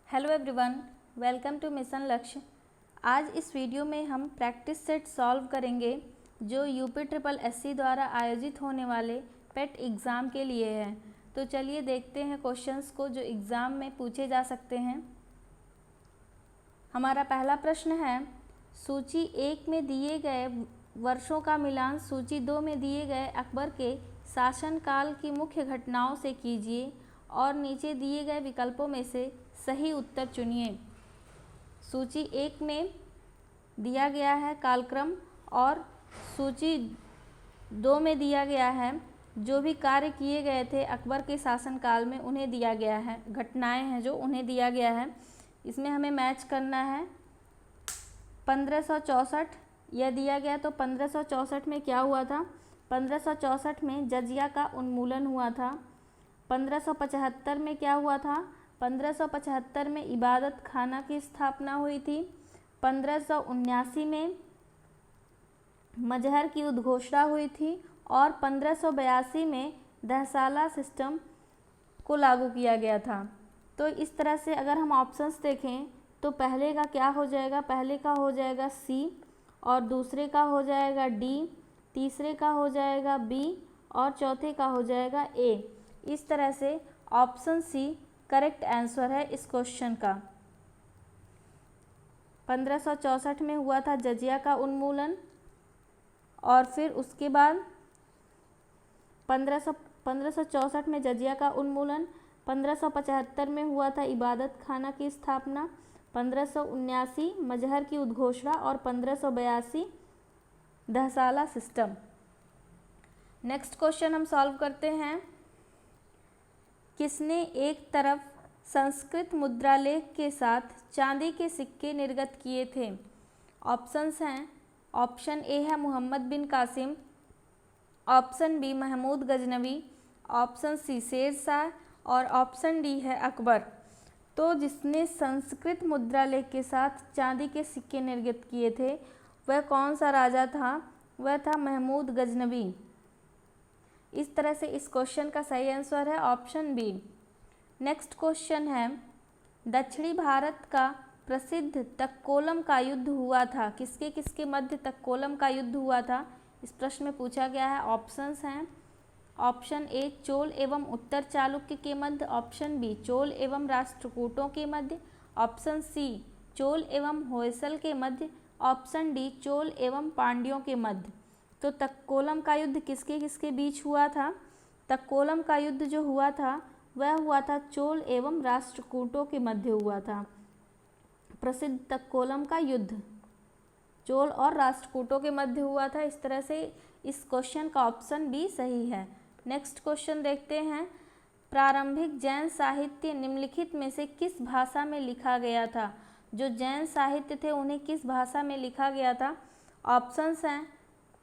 Hello everyone, welcome to mission Lakshya. आज इस video में हम प्रैक्टिस सेट सॉल्व करेंगे जो UP-SSC द्वारा आयोजित होने वाले पेट एग्ज़ाम के लिए है। तो चलिए देखते हैं क्वेश्चंस को जो एग्ज़ाम में पूछे जा सकते हैं। हमारा पहला प्रश्न है, सूची 1 में दिए गए वर्षों का मिलान सूची 2 में दिए गए अकबर के शासनकाल की मुख्य घटनाओं से कीजिए और नीचे दिए गए विकल्पों में से सही उत्तर चुनिए। सूची 1 में दिया गया है कालक्रम और सूची 2 में दिया गया है जो भी कार्य किए गए थे अकबर के शासनकाल में उन्हें दिया गया है, घटनाएं हैं जो उन्हें दिया गया है। इसमें हमें मैच करना है। 1564 यह दिया गया, तो 1564 में क्या हुआ था? 1564 में जजिया का उन्मूलन हुआ था। 1575 में क्या हुआ था? 1575 में इबादत खाना की स्थापना हुई थी। 1579 में मजहर की उद्घोषणा हुई थी और 1582 में दहसाला सिस्टम को लागू किया गया था। तो इस तरह से अगर हम ऑप्शंस देखें तो पहले का क्या हो जाएगा? पहले का हो जाएगा सी और दूसरे का हो जाएगा डी, तीसरे का हो जाएगा बी और चौथे का हो जाएगा ए। इस तरह से ऑप्शन सी करेक्ट आंसर है इस क्वेश्चन का। 1564 में हुआ था जजिया का उन्मूलन और फिर उसके बाद 1564 में जजिया का उन्मूलन, 1575 में हुआ था इबादत खाना की स्थापना, 1579 मजहर की उद्घोषणा और 1582 दहसाला सिस्टम। नेक्स्ट क्वेश्चन हम सॉल्व करते हैं। किसने एक तरफ संस्कृत मुद्रालेख के साथ चांदी के सिक्के निर्गत किए थे? ऑप्शंस हैं, ऑप्शन ए है Mohammad bin Qasim, option B Mahmud Ghaznavi, option C Sher Shah और ऑप्शन डी है अकबर। तो जिसने संस्कृत मुद्रालेख के साथ चांदी के सिक्के निर्गत किए थे वह कौन सा राजा था? वह था महमूद गजनवी। इस तरह से इस क्वेश्चन का सही आंसर है ऑप्शन बी। नेक्स्ट क्वेश्चन है, दक्षिणी भारत का प्रसिद्ध तक्कोलम का युद्ध हुआ था? किसके किसके मध्य तक्कोलम का युद्ध हुआ था? इस प्रश्न में पूछा गया है। ऑप्शंस हैं, ऑप्शन ए चोल एवं उत्तर चालुक्य के मध्य, ऑप्शन बी चोल एवं राष्ट्रकूटों के मध्य, ऑप्शन सी चोल एवं होयसल के मध्य, ऑप्शन डी चोल एवं पांड्यों के मध्य। तो तक्कोलम का युद्ध किसके किसके बीच हुआ था? तक्कोलम का युद्ध जो हुआ था वह हुआ था चोल एवं राष्ट्रकूटों के मध्य हुआ था। प्रसिद्ध तक्कोलम का युद्ध चोल और राष्ट्रकूटों के मध्य हुआ था। इस तरह से इस क्वेश्चन का ऑप्शन बी सही है। नेक्स्ट क्वेश्चन देखते हैं, प्रारंभिक जैन साहित्य निम्नलिखित में से किस भाषा में लिखा गया था? जो जैन साहित्य थे उन्हें किस भाषा में लिखा गया था? ऑप्शंस हैं,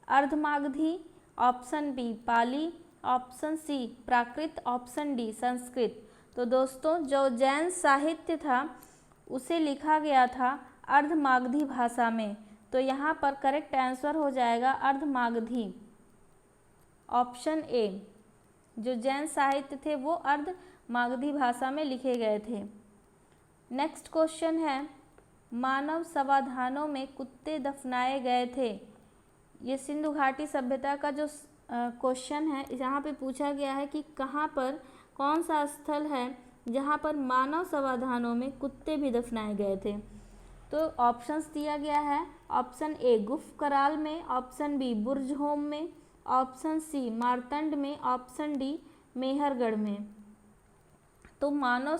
अर्धमागधी, ऑप्शन बी पाली, ऑप्शन सी प्राकृत, ऑप्शन डी संस्कृत। तो दोस्तों जो जैन साहित्य था उसे लिखा गया था अर्धमागधी भाषा में। तो यहाँ पर करेक्ट आंसर हो जाएगा अर्धमागधी, ऑप्शन ए। जो जैन साहित्य थे वो अर्धमागधी भाषा में लिखे गए थे। नेक्स्ट क्वेश्चन है, मानव समाधानों में कुत्ते दफनाए गए थे? ये सिंधु घाटी सभ्यता का जो क्वेश्चन है, यहाँ पे पूछा गया है कि कहाँ पर कौन सा स्थल है जहाँ पर मानव समाधानों में कुत्ते भी दफनाए गए थे? तो ऑप्शंस दिया गया है, ऑप्शन ए गुफ कराल में, ऑप्शन बी बुर्जहोम में, ऑप्शन सी मारतंड में, ऑप्शन डी मेहरगढ़ में। तो मानव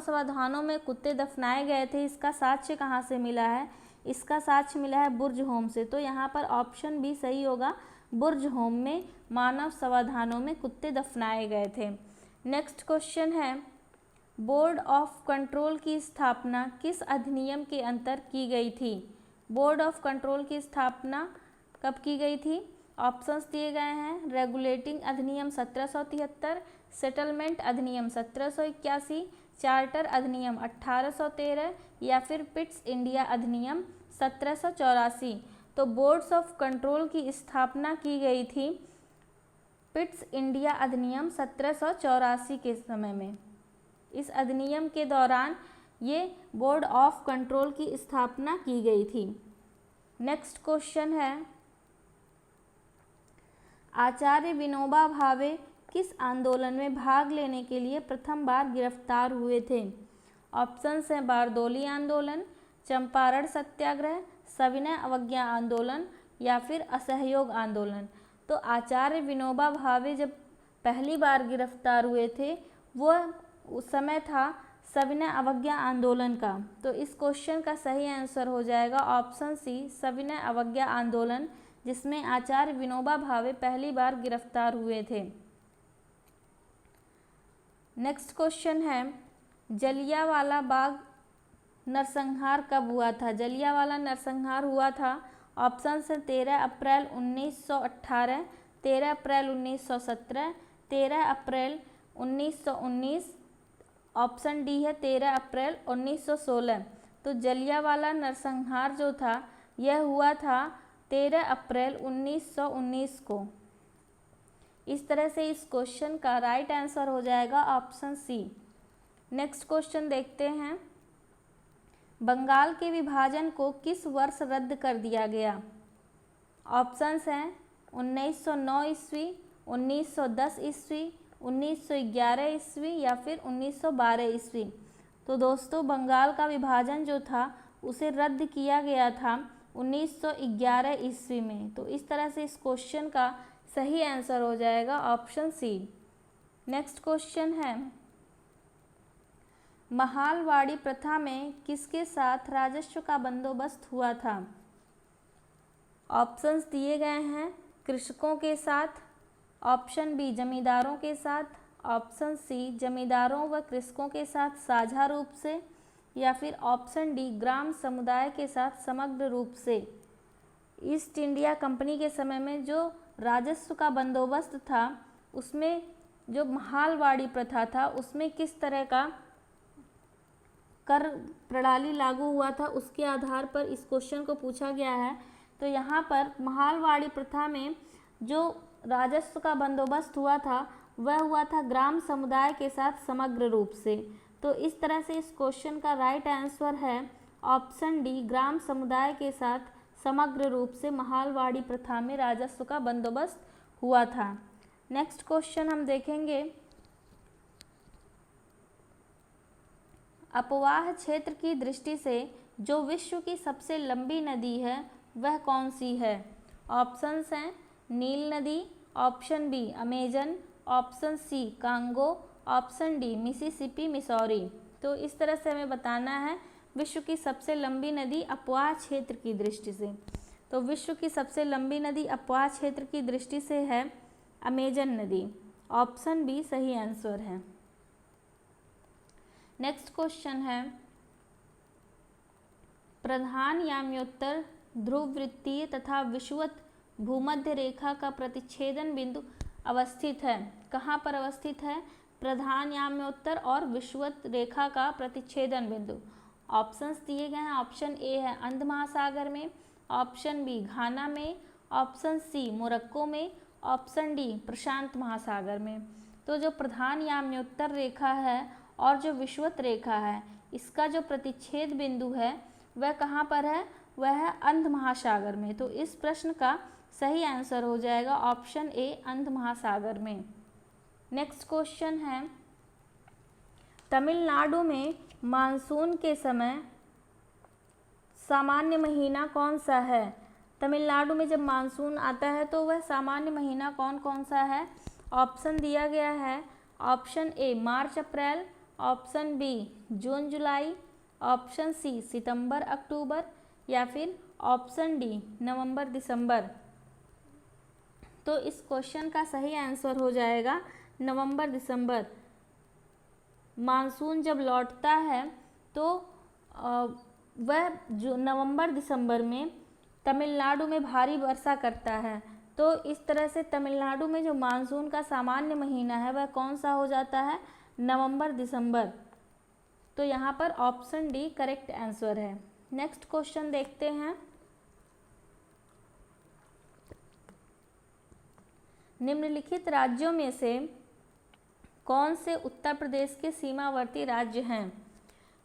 समाधानों में कुत्ते दफनाए गए थे, इसका साक्ष्य कहाँ से मिला है? इसका साक्ष्य मिला है बुर्जहोम से। तो यहाँ पर ऑप्शन बी सही होगा, बुर्जहोम में मानव समाधानों में कुत्ते दफनाए गए थे। नेक्स्ट क्वेश्चन है, बोर्ड ऑफ कंट्रोल की स्थापना किस अधिनियम के अंतर की गई थी? बोर्ड ऑफ कंट्रोल की स्थापना कब की गई थी? ऑप्शंस दिए गए हैं, रेगुलेटिंग अधिनियम 1773, सेटलमेंट अधिनियम 1781, चार्टर अधिनियम 1813 या फिर पिट्स इंडिया अधिनियम 1784। तो बोर्ड्स ऑफ कंट्रोल की स्थापना की गई थी पिट्स इंडिया अधिनियम 1784 के समय में। इस अधिनियम के दौरान ये बोर्ड ऑफ कंट्रोल की स्थापना की गई थी। नेक्स्ट क्वेश्चन है, आचार्य विनोबा भावे किस आंदोलन में भाग लेने के लिए प्रथम बार गिरफ्तार हुए थे? ऑप्शंस हैं बारदोली आंदोलन, चंपारण सत्याग्रह, सविनय अवज्ञा आंदोलन या फिर असहयोग आंदोलन। तो आचार्य विनोबा भावे जब पहली बार गिरफ्तार हुए थे वो उस समय था सविनय अवज्ञा आंदोलन का। तो इस क्वेश्चन का सही आंसर हो जाएगा ऑप्शन सी, सविनय अवज्ञा आंदोलन, जिसमें आचार्य विनोबा भावे पहली बार गिरफ्तार हुए थे। नेक्स्ट क्वेश्चन है, जलियांवाला बाग नरसंहार कब हुआ था? जलियांवाला नरसंहार हुआ था, ऑप्शन है 13 अप्रैल 1918, 13 अप्रैल 1917, 13 अप्रैल 1919, ऑप्शन डी है 13 अप्रैल 1916। तो जलियांवाला नरसंहार जो था यह हुआ था 13 अप्रैल 1919 को। इस तरह से इस क्वेश्चन का राइट आंसर हो जाएगा ऑप्शन सी। नेक्स्ट क्वेश्चन देखते हैं, बंगाल के विभाजन को किस वर्ष रद्द कर दिया गया? ऑप्शंस हैं 1909 ईस्वी, 1910 ईस्वी, 1911 ईस्वी या फिर 1912 ईस्वी। तो दोस्तों बंगाल का विभाजन जो था उसे रद्द किया गया था 1911 ईस्वी में। तो इस तरह से इस क्वेश्चन का सही आंसर हो जाएगा ऑप्शन सी। नेक्स्ट क्वेश्चन है, महालवाड़ी प्रथा में किसके साथ राजस्व का बंदोबस्त हुआ था? ऑप्शंस दिए गए हैं, कृषकों के साथ, ऑप्शन बी जमींदारों के साथ, ऑप्शन सी जमींदारों व कृषकों के साथ साझा रूप से, या फिर ऑप्शन डी ग्राम समुदाय के साथ समग्र रूप से। ईस्ट इंडिया कंपनी के समय में जो राजस्व का बंदोबस्त था उसमें जो महालवाड़ी प्रथा था उसमें किस तरह का कर प्रणाली लागू हुआ था उसके आधार पर इस क्वेश्चन को पूछा गया है। तो यहाँ पर महालवाड़ी प्रथा में जो राजस्व का बंदोबस्त हुआ था वह हुआ था ग्राम समुदाय के साथ समग्र रूप से। तो इस तरह से इस क्वेश्चन का राइट आंसर है ऑप्शन डी, ग्राम समुदाय के साथ समग्र रूप से महालवाड़ी प्रथा में राजस्व का बंदोबस्त हुआ था। नेक्स्ट क्वेश्चन हम देखेंगे, अपवाह क्षेत्र की दृष्टि से जो विश्व की सबसे लंबी नदी है वह कौन सी है? ऑप्शंस हैं नील नदी, option B Amazon, option C Congo, option D Mississippi Missouri. तो इस तरह से हमें बताना है विश्व की सबसे लंबी नदी अपवाह क्षेत्र की दृष्टि से। तो विश्व की सबसे लंबी नदी अपवाह क्षेत्र की दृष्टि से है अमेजन नदी, ऑप्शन बी सही आंसर है। नेक्स्ट क्वेश्चन है, प्रधान याम्योत्तर ध्रुववृत्तीय तथा विषुवत भूमध्य रेखा का प्रतिच्छेदन बिंदु अवस्थित है। कहाँ पर अवस्थित है? प्रधान याम्योत्तर और विषुवत रेखा का प्रतिच्छेदन बिंदु। ऑप्शंस दिए गए हैं, ऑप्शन ए है अंध महासागर में, ऑप्शन बी घाना में, ऑप्शन सी मोरक्को में, ऑप्शन डी प्रशांत महासागर में। तो जो प्रधान याम्योत्तर रेखा है और जो विषुवत रेखा है इसका जो प्रतिच्छेद बिंदु है वह कहाँ पर है? वह है अंध महासागर में। तो इस प्रश्न का सही आंसर हो जाएगा ऑप्शन ए अंध महासागर में। नेक्स्ट क्वेश्चन है, तमिलनाडु में मानसून के समय सामान्य महीना कौन सा है? तमिलनाडु में जब मानसून आता है तो वह सामान्य महीना कौन कौन सा है? ऑप्शन दिया गया है, ऑप्शन ए मार्च अप्रैल, ऑप्शन बी जून जुलाई, ऑप्शन सी सितंबर अक्टूबर या फिर ऑप्शन डी नवंबर दिसंबर। तो इस क्वेश्चन का सही आंसर हो जाएगा नवंबर दिसंबर। मानसून जब लौटता है तो वह जो नवंबर दिसंबर में तमिलनाडु में भारी वर्षा करता है। तो इस तरह से तमिलनाडु में जो मानसून का सामान्य महीना है वह कौन सा हो जाता है? नवंबर दिसंबर। तो यहाँ पर ऑप्शन डी करेक्ट आंसर है। नेक्स्ट क्वेश्चन देखते हैं, निम्नलिखित राज्यों में से कौन से उत्तर प्रदेश के सीमावर्ती राज्य हैं?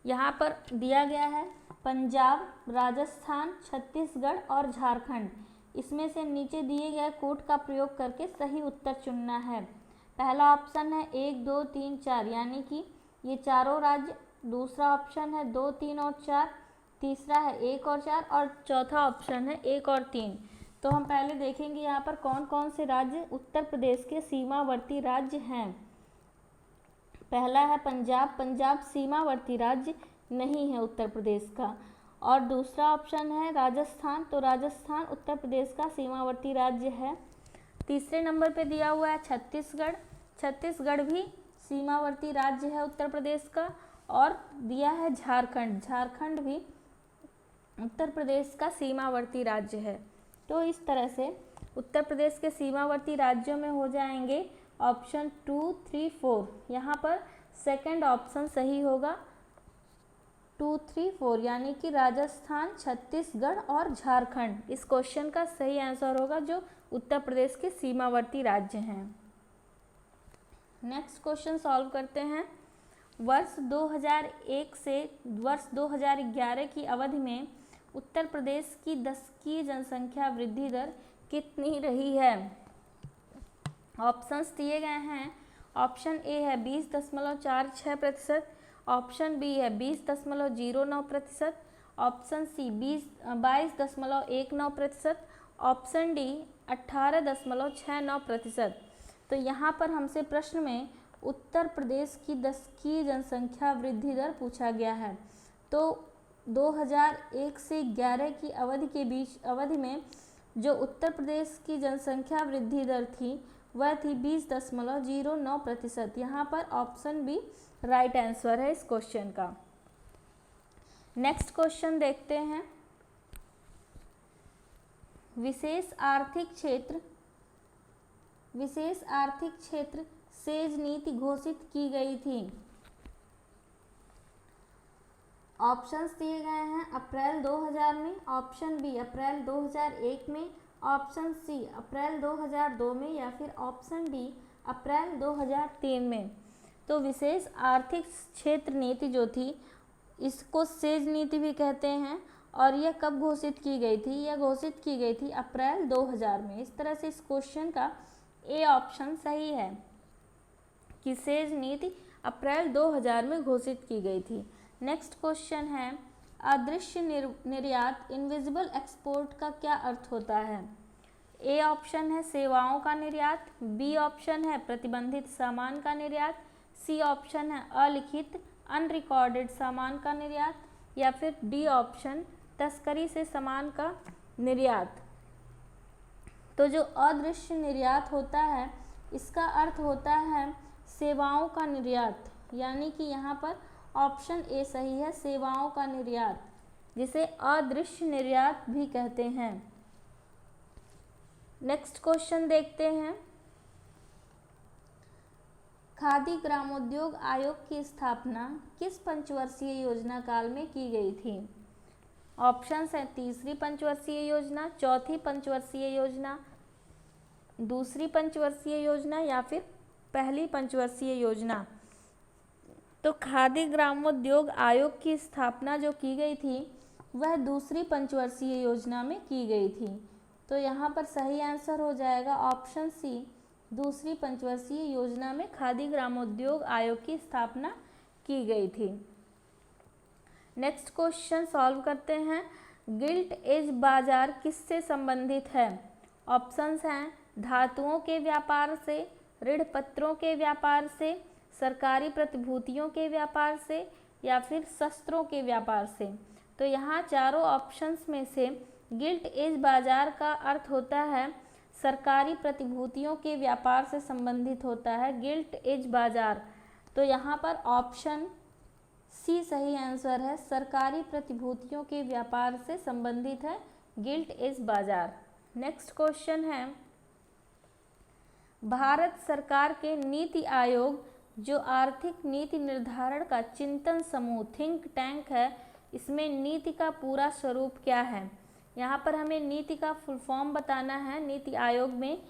यहाँ पर दिया गया है पंजाब, राजस्थान, छत्तीसगढ़ और झारखंड। इसमें से नीचे दिए गए कोड का प्रयोग करके सही उत्तर चुनना है। पहला ऑप्शन है 1, 2, 3, 4 यानी कि ये चारों राज्य। दूसरा ऑप्शन है 2, 3 और 4। तीसरा है 1 और 4 और चौथा ऑप्शन है 1 और 3। तो हम पहले देखेंगे यहाँ पर कौन कौन से राज्य उत्तर प्रदेश के सीमावर्ती राज्य हैं। पहला है पंजाब। पंजाब सीमावर्ती राज्य नहीं है उत्तर प्रदेश का। और दूसरा ऑप्शन है राजस्थान। तो राजस्थान उत्तर प्रदेश का सीमावर्ती राज्य है। तीसरे नंबर पे दिया हुआ है छत्तीसगढ़। छत्तीसगढ़ भी सीमावर्ती राज्य है उत्तर प्रदेश का। और दिया है झारखंड। झारखंड भी उत्तर प्रदेश का सीमावर्ती राज्य है। तो इस तरह से उत्तर प्रदेश के सीमावर्ती राज्यों में हो जाएंगे ऑप्शन 2, 3, 4। यहाँ पर सेकंड ऑप्शन सही होगा 2, 3, 4 यानी कि राजस्थान, छत्तीसगढ़ और झारखंड इस क्वेश्चन का सही आंसर होगा जो उत्तर प्रदेश के सीमावर्ती राज्य हैं। नेक्स्ट क्वेश्चन सॉल्व करते हैं। वर्ष 2001 से वर्ष 2011 की अवधि में उत्तर प्रदेश की दशकीय जनसंख्या वृद्धि दर कितनी रही है? ऑप्शंस दिए गए हैं। ऑप्शन ए है 20.46%, ऑप्शन बी है 20.09%, ऑप्शन सी 22.19%, ऑप्शन डी 18.69%। तो यहाँ पर हमसे प्रश्न में उत्तर प्रदेश की दशकीय जनसंख्या वृद्धि दर पूछा गया है। तो 2001 से 11 की अवधि में जो उत्तर प्रदेश की जनसंख्या वृद्धि दर थी वह थी 20.09%। यहाँ पर ऑप्शन बी राइट आंसर है इस क्वेश्चन का। नेक्स्ट क्वेश्चन देखते हैं। विशेष आर्थिक क्षेत्र सेज नीति घोषित की गई थी। ऑप्शंस दिए गए हैं अप्रैल 2000 में, ऑप्शन बी अप्रैल 2001 में, ऑप्शन सी अप्रैल 2002 में या फिर ऑप्शन डी अप्रैल 2003 में। तो विशेष आर्थिक क्षेत्र नीति जो थी इसको सेज नीति भी कहते हैं। और यह कब घोषित की गई थी? यह घोषित की गई थी अप्रैल 2000 में। इस तरह से इस क्वेश्चन का ए ऑप्शन सही है कि सेज नीति अप्रैल 2000 में घोषित की गई थी। नेक्स्ट क्वेश्चन है अदृश्य निर्यात इनविजिबल एक्सपोर्ट का क्या अर्थ होता है? ए ऑप्शन है सेवाओं का निर्यात, बी ऑप्शन है प्रतिबंधित सामान का निर्यात, सी ऑप्शन है अलिखित अनरिकॉर्डेड सामान का निर्यात या फिर डी ऑप्शन तस्करी से सामान का निर्यात। तो जो अदृश्य निर्यात होता है इसका अर्थ होता है सेवाओं का निर्यात, यानी कि यहाँ पर ऑप्शन ए सही है सेवाओं का निर्यात, जिसे अदृश्य निर्यात भी कहते हैं। नेक्स्ट क्वेश्चन देखते हैं। खादी ग्रामोद्योग आयोग की स्थापना किस पंचवर्षीय योजना काल में की गई थी? ऑप्शंस हैं तीसरी पंचवर्षीय योजना, चौथी पंचवर्षीय योजना, दूसरी पंचवर्षीय योजना या फिर पहली पंचवर्षीय योजना। तो खादी ग्रामोद्योग आयोग की स्थापना जो की गई थी वह दूसरी पंचवर्षीय योजना में की गई थी। तो यहाँ पर सही आंसर हो जाएगा ऑप्शन सी, दूसरी पंचवर्षीय योजना में खादी ग्रामोद्योग आयोग की स्थापना की गई थी। नेक्स्ट क्वेश्चन सॉल्व करते हैं। गिल्ट एज बाजार किससे संबंधित है? ऑप्शंस हैं धातुओं के व्यापार से, ऋण पत्रों के व्यापार से, सरकारी प्रतिभूतियों के व्यापार से या फिर शस्त्रों के व्यापार से। तो यहाँ चारों ऑप्शंस में से गिल्ट एज बाजार का अर्थ होता है सरकारी प्रतिभूतियों के व्यापार से संबंधित होता है गिल्ट एज बाजार। तो यहाँ पर ऑप्शन सी सही आंसर है, सरकारी प्रतिभूतियों के व्यापार से संबंधित है गिल्ट एज बाजार। नेक्स्ट क्वेश्चन है भारत सरकार के नीति आयोग जो आर्थिक नीति निर्धारण का चिंतन समूह थिंक टैंक है, इसमें नीति का पूरा स्वरूप क्या है? यहाँ पर हमें नीति का फुल फॉर्म बताना है नीति आयोग में।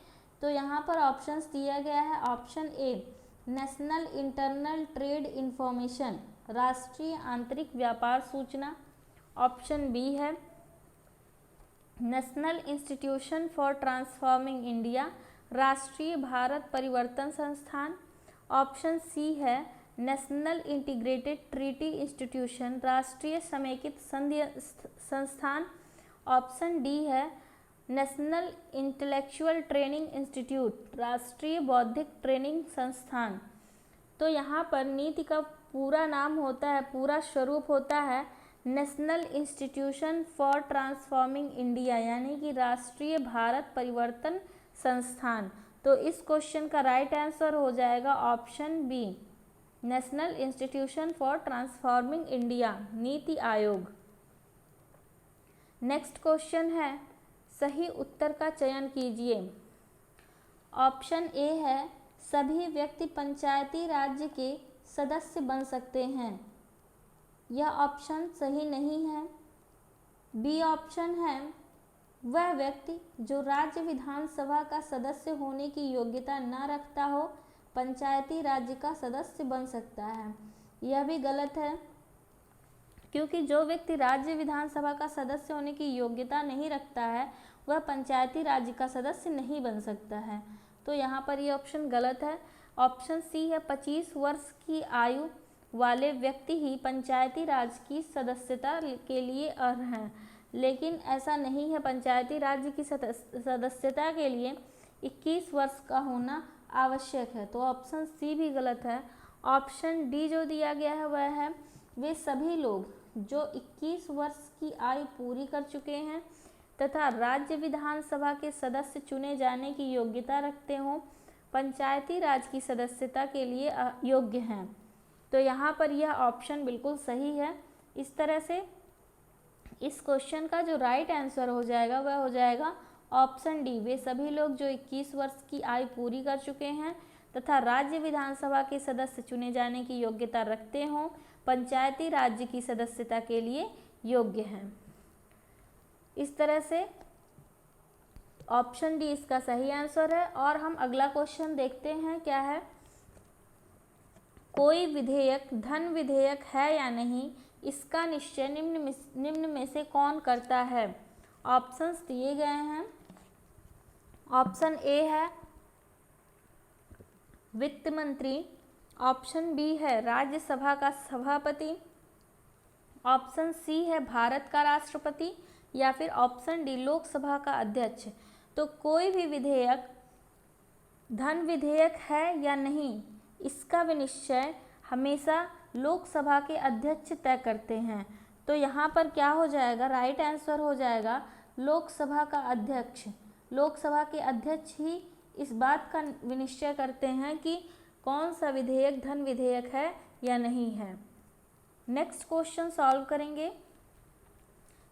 तो यहाँ पर ऑप्शंस दिया गया है ऑप्शन ए नेशनल इंटरनल ट्रेड इंफॉर्मेशन, राष्ट्रीय आंतरिक व्यापार सूचना। ऑप्शन बी है national institution for transforming India, राष्ट्रीय भारत परिवर्तन संस्थान। ऑप्शन सी है नेशनल इंटीग्रेटेड ट्रीटी इंस्टीट्यूशन, राष्ट्रीय समेकित संधि संस्थान। ऑप्शन डी है नेशनल इंटेलेक्चुअल ट्रेनिंग इंस्टीट्यूट, राष्ट्रीय बौद्धिक ट्रेनिंग संस्थान। तो यहाँ पर नीति का पूरा नाम होता है, पूरा स्वरूप होता है national institution for transforming India, यानी कि राष्ट्रीय भारत परिवर्तन संस्थान। तो इस क्वेश्चन का राइट आंसर हो जाएगा option B, national institution for transforming India, NITI Aayog. Next question है, सही उत्तर का चयन कीजिए। ऑप्शन ए है सभी व्यक्ति पंचायती राज्य के सदस्य बन सकते हैं, यह ऑप्शन सही नहीं है। बी ऑप्शन है वह व्यक्ति जो राज्य विधानसभा का सदस्य होने की योग्यता न रखता हो पंचायती राज्य का सदस्य बन सकता है, यह भी गलत है, क्योंकि जो व्यक्ति राज्य विधानसभा का सदस्य होने की योग्यता नहीं रखता है वह पंचायती राज्य का सदस्य नहीं बन सकता है। तो यहाँ पर ये ऑप्शन गलत है। ऑप्शन सी है 25 वर्ष की आयु वाले व्यक्ति ही पंचायती राज की सदस्यता के लिए अर्ह हैं, लेकिन ऐसा नहीं है। पंचायती राज्य की सदस्यता के लिए 21 वर्ष का होना आवश्यक है। तो ऑप्शन सी भी गलत है। ऑप्शन डी जो दिया गया है वह है वे सभी लोग जो 21 वर्ष की आयु पूरी कर चुके हैं तथा राज्य विधानसभा के सदस्य चुने जाने की योग्यता रखते हों पंचायती राज की सदस्यता के लिए योग्य हैं। तो यहाँ पर यह ऑप्शन बिल्कुल सही है। इस तरह से इस क्वेश्चन का जो राइट आंसर हो जाएगा वह हो जाएगा ऑप्शन डी, वे सभी लोग जो 21 वर्ष की आयु पूरी कर चुके हैं तथा राज्य विधानसभा के सदस्य चुने जाने की योग्यता रखते हों पंचायती राज्य की सदस्यता के लिए योग्य हैं। इस तरह से ऑप्शन डी इसका सही आंसर है। और हम अगला क्वेश्चन देखते हैं क्या है। कोई विधेयक धन विधेयक है या नहीं, इसका निश्चय निम्न में से कौन करता है। ऑप्शंस दिए गए हैं। ऑप्शन ए है वित्त मंत्री, ऑप्शन बी है राज्यसभा का सभापति, ऑप्शन सी है भारत का राष्ट्रपति, या फिर ऑप्शन डी लोकसभा का अध्यक्ष। तो कोई भी विधेयक धन विधेयक है या नहीं, इसका विनिश्चय हमेशा लोकसभा के अध्यक्ष तय करते हैं। तो यहाँ पर क्या हो जाएगा, राइट आंसर हो जाएगा लोकसभा का अध्यक्ष। लोकसभा के अध्यक्ष ही इस बात का विनिश्चय करते हैं कि कौन सा विधेयक धन विधेयक है या नहीं है। नेक्स्ट क्वेश्चन सॉल्व करेंगे।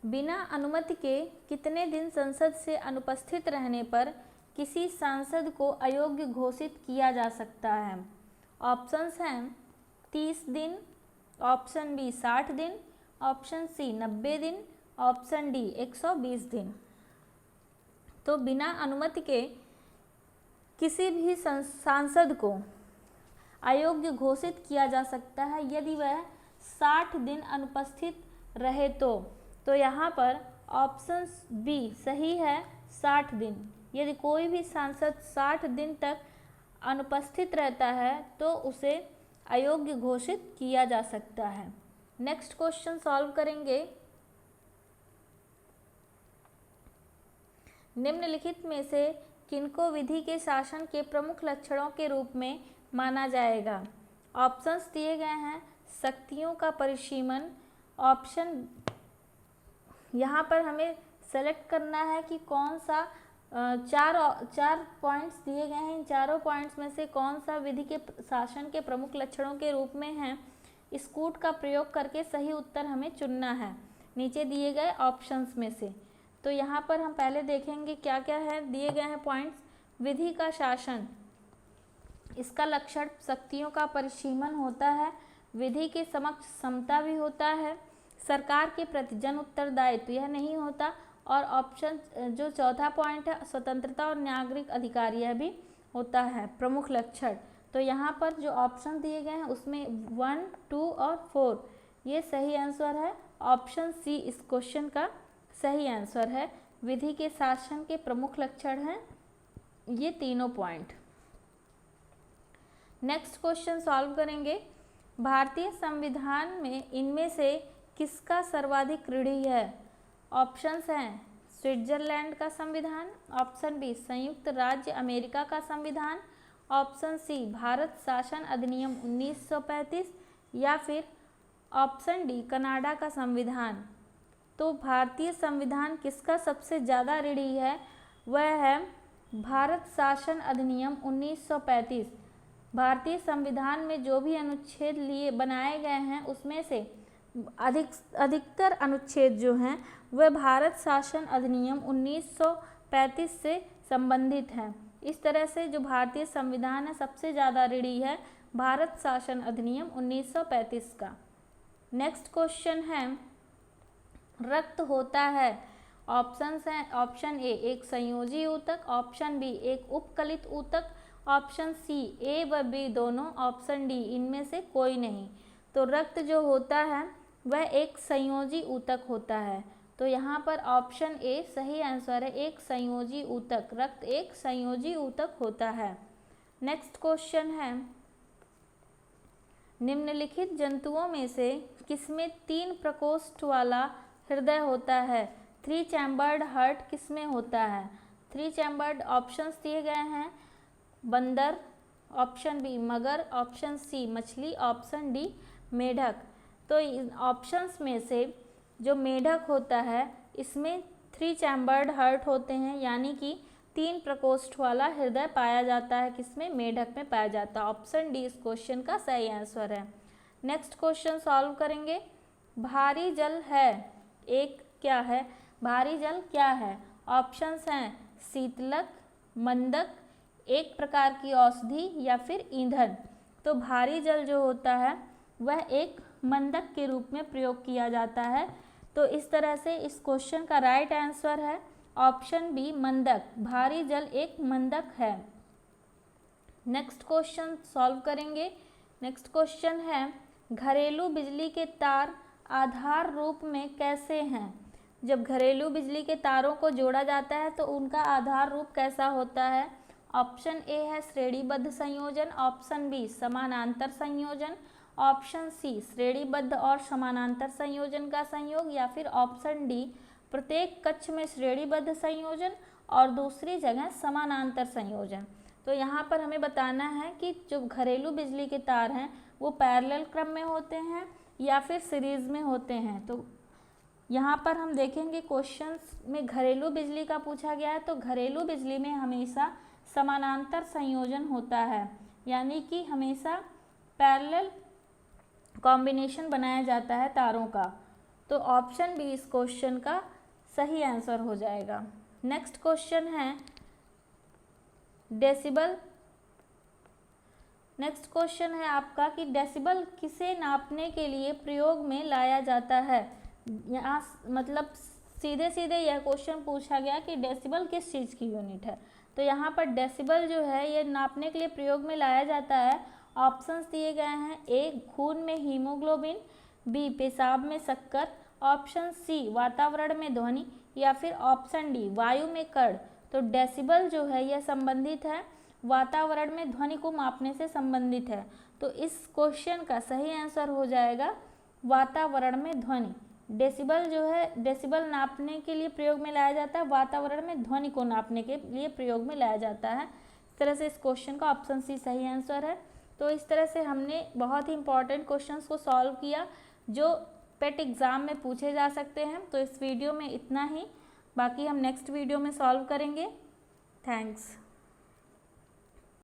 बिना अनुमति के कितने दिन संसद से अनुपस्थित रहने पर किसी सांसद को अयोग्य घोषित किया जा सकता है। ऑप्शंस हैं 30 दिन, ऑप्शन बी 60 दिन, ऑप्शन सी 90 दिन, ऑप्शन डी 120 दिन। तो बिना अनुमति के किसी भी सांसद को अयोग्य घोषित किया जा सकता है यदि वह 60 दिन अनुपस्थित रहे तो यहाँ पर ऑप्शन बी सही है, 60 दिन। यदि कोई भी सांसद 60 दिन तक अनुपस्थित रहता है तो उसे अयोग्य घोषित किया जा सकता है। नेक्स्ट क्वेश्चन सॉल्व करेंगे। निम्नलिखित में से किनको विधि के शासन के प्रमुख लक्षणों के रूप में माना जाएगा। ऑप्शंस दिए गए हैं शक्तियों का परिसीमन। ऑप्शन यहाँ पर हमें सेलेक्ट करना है कि कौन सा चार पॉइंट्स दिए गए हैं, इन चारों पॉइंट्स में से कौन सा विधि के शासन के प्रमुख लक्षणों के रूप में है। इस कूट का प्रयोग करके सही उत्तर हमें चुनना है नीचे दिए गए ऑप्शंस में से। तो यहाँ पर हम पहले देखेंगे क्या क्या है दिए गए हैं पॉइंट्स। विधि का शासन, इसका लक्षण शक्तियों का परिसीमन होता है, विधि के समक्ष समता भी होता है, सरकार के प्रति जन उत्तरदायित्व यह नहीं होता, और ऑप्शन जो चौथा पॉइंट है स्वतंत्रता और नागरिक अधिकार यह भी होता है प्रमुख लक्षण। तो यहाँ पर जो ऑप्शन दिए गए हैं उसमें 1, 2 और 4 ये सही आंसर है। ऑप्शन सी इस क्वेश्चन का सही आंसर है। विधि के शासन के प्रमुख लक्षण हैं ये तीनों पॉइंट। नेक्स्ट क्वेश्चन सॉल्व करेंगे। भारतीय संविधान में इनमें से किसका सर्वाधिक रूढ़ि है? ऑप्शंस हैं स्विट्जरलैंड का संविधान, ऑप्शन बी संयुक्त राज्य अमेरिका का संविधान, ऑप्शन सी भारत शासन अधिनियम 1935 या फिर ऑप्शन डी कनाडा का संविधान। तो भारतीय संविधान किसका सबसे ज़्यादा रूढ़ि है? वह है भारत शासन अधिनियम 1935। भारतीय संविधान में जो भी अनुच्छेद लिए बनाए गए हैं उसमें से अधिकतर अनुच्छेद जो हैं वह भारत शासन अधिनियम 1935 से संबंधित हैं। इस तरह से जो भारतीय संविधान है सबसे ज़्यादा रूढ़ि है भारत शासन अधिनियम 1935 का। नेक्स्ट क्वेश्चन है रक्त होता है। ऑप्शंस हैं ऑप्शन ए एक संयोजी ऊतक, ऑप्शन बी एक उपकलित ऊतक, ऑप्शन सी ए व बी दोनों, ऑप्शन डी इनमें से कोई नहीं। तो रक्त जो होता है वह एक संयोजी ऊतक होता है। तो यहाँ पर ऑप्शन ए सही आंसर है, एक संयोजी ऊतक। रक्त एक संयोजी ऊतक होता है। नेक्स्ट क्वेश्चन है निम्नलिखित जंतुओं में से किसमें 3 प्रकोष्ठ वाला हृदय होता है? 3 चैम्बर्ड हार्ट किसमें होता है? 3 चैम्बर्ड ऑप्शंस दिए गए हैं बंदर, ऑप्शन बी मगर, ऑप्शन सी मछली, ऑप्शन डी मेढक। तो इन ऑप्शंस में से जो मेढक होता है इसमें 3 चैम्बर्ड हार्ट होते हैं, यानी कि 3 प्रकोष्ठ वाला हृदय पाया जाता है। किसमें? मेढक में पाया जाता है। ऑप्शन डी इस क्वेश्चन का सही आंसर है। नेक्स्ट क्वेश्चन सॉल्व करेंगे। भारी जल है एक क्या है? भारी जल क्या है? ऑप्शंस हैं शीतलक, मंदक, एक प्रकार की औषधि या फिर ईंधन। तो भारी जल जो होता है वह एक मंदक के रूप में प्रयोग किया जाता है। तो इस तरह से इस क्वेश्चन का राइट आंसर है ऑप्शन बी मंदक। भारी जल एक मंदक है। नेक्स्ट क्वेश्चन सॉल्व करेंगे। नेक्स्ट क्वेश्चन है घरेलू बिजली के तार आधार रूप में कैसे हैं? जब घरेलू बिजली के तारों को जोड़ा जाता है तो उनका आधार रूप कैसा होता है? ऑप्शन ए है श्रेणीबद्ध संयोजन, ऑप्शन बी समानांतर संयोजन, ऑप्शन सी श्रेणीबद्ध और समानांतर संयोजन का संयोग, या फिर ऑप्शन डी प्रत्येक कक्ष में श्रेणीबद्ध संयोजन और दूसरी जगह समानांतर संयोजन। तो यहाँ पर हमें बताना है कि जो घरेलू बिजली के तार हैं वो पैरेलल क्रम में होते हैं या फिर सीरीज में होते हैं। तो यहाँ पर हम देखेंगे क्वेश्चंस में घरेलू बिजली का पूछा गया है, तो घरेलू बिजली में हमेशा समानांतर संयोजन होता है, यानी कि हमेशा पैरेलल कॉम्बिनेशन बनाया जाता है तारों का। तो ऑप्शन बी इस क्वेश्चन का सही आंसर हो जाएगा। नेक्स्ट क्वेश्चन है डेसिबल। नेक्स्ट क्वेश्चन है आपका कि डेसिबल किसे नापने के लिए प्रयोग में लाया जाता है? यहाँ मतलब सीधे सीधे यह क्वेश्चन पूछा गया कि डेसिबल किस चीज़ की यूनिट है। तो यहाँ पर डेसिबल जो है ये नापने के लिए प्रयोग में लाया जाता है। ऑप्शंस दिए गए हैं ए खून में हीमोग्लोबिन, बी पेशाब में शक्कर, ऑप्शन सी वातावरण में ध्वनि, या फिर ऑप्शन डी वायु में कण। तो डेसिबल जो है यह संबंधित है वातावरण में ध्वनि को मापने से संबंधित है। तो इस क्वेश्चन का सही आंसर हो जाएगा वातावरण में ध्वनि। डेसिबल जो है डेसिबल नापने के लिए प्रयोग में लाया जाता है, वातावरण में ध्वनि को नापने के लिए प्रयोग में लाया जाता है। इस तरह से इस क्वेश्चन का ऑप्शन सी सही आंसर है। तो इस तरह से हमने बहुत ही इंपॉर्टेंट क्वेश्चंस को सॉल्व किया जो पेट एग्ज़ाम में पूछे जा सकते हैं। तो इस वीडियो में इतना ही, बाकी हम नेक्स्ट वीडियो में सॉल्व करेंगे। थैंक्स।